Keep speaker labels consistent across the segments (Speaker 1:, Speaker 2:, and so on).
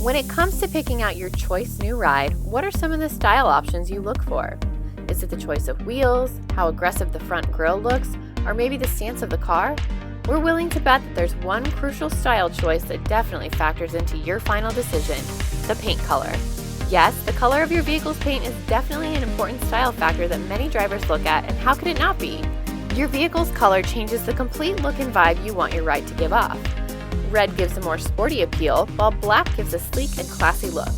Speaker 1: When it comes to picking out your choice new ride, what are some of the style options you look for? Is it the choice of wheels, how aggressive the front grille looks, or maybe the stance of the car? We're willing to bet that there's one crucial style choice that definitely factors into your final decision: the paint color. Yes, the color of your vehicle's paint is definitely an important style factor that many drivers look at, and how could it not be? Your vehicle's color changes the complete look and vibe you want your ride to give off. Red gives a more sporty appeal, while black gives a sleek and classy look.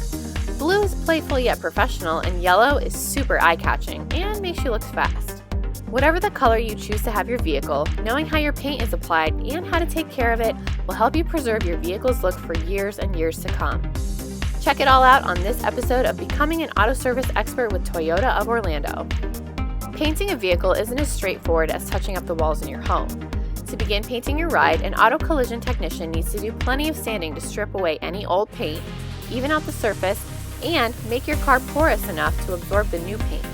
Speaker 1: Blue is playful yet professional, and yellow is super eye-catching and makes you look fast. Whatever the color you choose to have your vehicle, knowing how your paint is applied and how to take care of it will help you preserve your vehicle's look for years and years to come. Check it all out on this episode of Becoming an Auto Service Expert with Toyota of Orlando. Painting a vehicle isn't as straightforward as touching up the walls in your home. To begin painting your ride, an auto collision technician needs to do plenty of sanding to strip away any old paint, even out the surface, and make your car porous enough to absorb the new paint.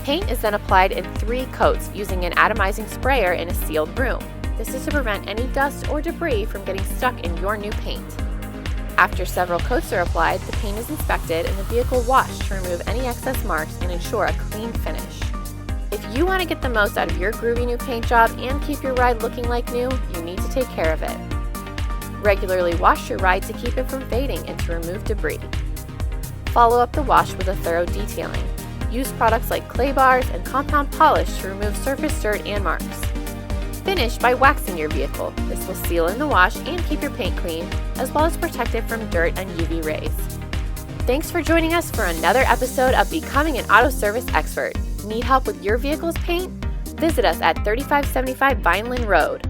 Speaker 1: Paint is then applied in 3 coats using an atomizing sprayer in a sealed room. This is to prevent any dust or debris from getting stuck in your new paint. After several coats are applied, the paint is inspected and the vehicle washed to remove any excess marks and ensure a clean finish. If you want to get the most out of your groovy new paint job and keep your ride looking like new, you need to take care of it. Regularly wash your ride to keep it from fading and to remove debris. Follow up the wash with a thorough detailing. Use products like clay bars and compound polish to remove surface dirt and marks. Finish by waxing your vehicle. This will seal in the wash and keep your paint clean, as well as protect it from dirt and UV rays. Thanks for joining us for another episode of Becoming an Auto Service Expert. Need help with your vehicle's paint? Visit us at 3575 Vineland Road.